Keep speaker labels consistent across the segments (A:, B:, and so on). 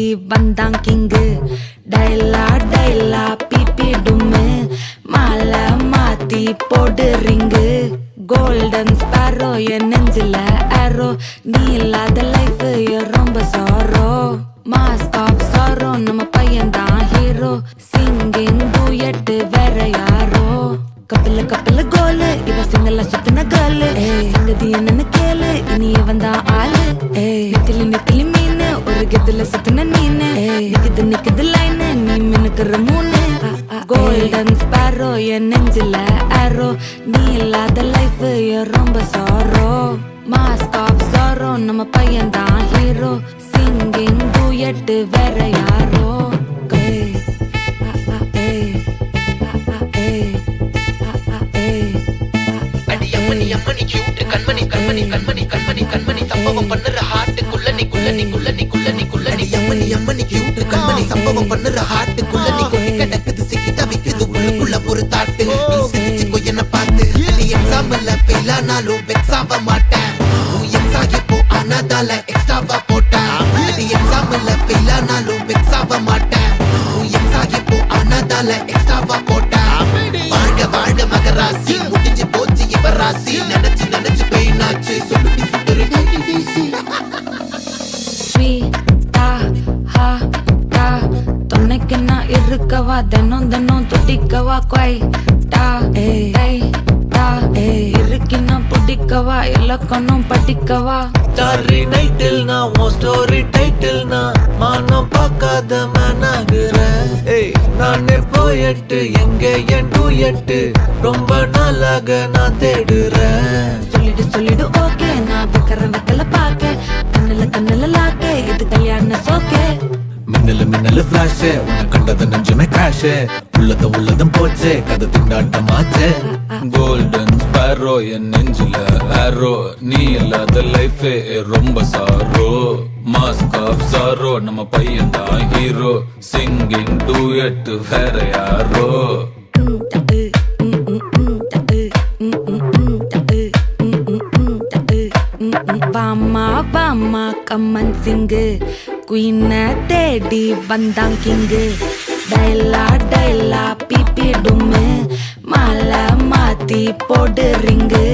A: தேடி வந்தான் king. டைலா டைலா BP டும்மு மாலை மாத்தி போடு ரிங்கு. கோல்டன் ஸ்பாரோ என் நெஞ்சில ஆரோ, நீ இல்லாத லைஃப் ரொம்ப சாரோ. மாஸ்க் ஆஃப் சாரோ நம்ம பையன் தான் ஹீரோ. சிங்கிங் டூயட் வேற யாரோ. கப்பல கப்பல கோலு இவ சிங்கல்ல சுத்தின கேர்ளு. சங்கதி என்னன்னு கேளு இனி இவன் தான் ஆளு. நெத்திலி நெத்திலி மீனு ஒரு கெத்துல சுத்தின நீனு. நிக்குது நிக்குது லைனு நீ மினுக்குற மூணு. கோல்டன் ஸ்பாரோ என் நெஞ்சில ஆரோ, நீ இல்லாத லைஃப் ரொம்ப சாரோ. மாஸ்க் ஆஃப் சாரோ நம்ம பையன் தான் ஹீரோ. சிங்கிங் டூயட் வேற யாரோ.
B: அம்மனி கியூட் கண்மணி கண்மணி கண்மணி கண்மணி கண்மணி சம்பவம் பண்ணுற ஹார்ட்டுக்குள்ள நீ குள்ள நீ குள்ள நீ குள்ள நீ குள்ள நீ அம்மனி கியூட் கண்மணி சம்பவம் பண்ணுற ஹார்ட்டுக்குள்ள நீ கொட்டி கிடக்குது சிக்கி தவிக்குது உள்ளுக்குள்ள ஒரு தாட்டு. நீ சிரிச்சுக்கோ என்ன பார்த்து நீ எக்ஸாம்ல ஃபெயில் ஆனாலும் வெக்ஸ் ஆக மாட்டேன். உன் எக்ஸாம் இப்போ ஆனதால எக்ஸ்ட்ராவா போட்டேன். நீ எக்ஸாம்ல ஃபெயில் ஆனாலும் வெக்ஸ் ஆக மாட்டேன். உன் எக்ஸாம் இப்போ ஆனதால எக்ஸ்ட்ராவா போட்டேன். வாழ்க வாழ்க மகராசி முடிஞ்சு போச்சு இவராசி. நினைச்சு நினைச்சு பெயினாச்சு சொல்லுடி சுத்தரு
A: துணைக்கு நான் இருக்கவா தினம் தினம் துடிக்கவா கொய் டா இருக்கின்னா பிடிக்கவா இலக்கணம் படிக்கவா.
C: ஸ்டாரி நைட்டில் நான் உன் ஸ்டோரி டைட்டில் நான் மானம் பார்க்காத மேனாகிறேன். நானே போயட்டு எங்க என் டூயட்டு ரொம்ப நாளாக நான் தேடுறேன்.
A: சொல்லிடு சொல்லிடு ஓகே நான் வைக்கிற வைக்கல பாக்க. கண்ணுல கண்ணுல லாக்க இது கல்யாண சோக்கே.
C: மின்னலு மின்னலு ஃபிளாஷ் உன்னை கண்டது நெஞ்சுமே கிராஷ். உள்ளதும் போச்சே கதை திண்டாட்டமாச்சே. கோல்டன் ஸ்பாரோ என் நெஞ்சில ஆரோ, நீ இல்லாத லைஃப் ரொம்ப சாரோ. மாஸ்க் ஆஃப் சாரோ நம்ம பையன் தான் ஹீரோ. சிங்கிங் டூயட் வேற யாரோ.
A: வாமா வாமா கம்மன் சிங்கு குயின தேடி வந்தான் கிங்கு. டைலா டைலா பிபி டும்மு மாலை மாத்தி போடு ரிங்கு.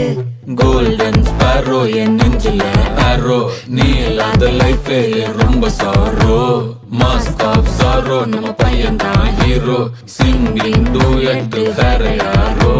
C: கோல்டன் ஸ்பாரோ என் நெஞ்சில ஆரோ, நீ இல்லாத லைஃப் ரொம்ப சாரோ. மாஸ்க் ஆஃப் சாரோ நம்ம பையன் தான் ஹீரோ. சிங்கிங் டூயட் வேற யாரோ.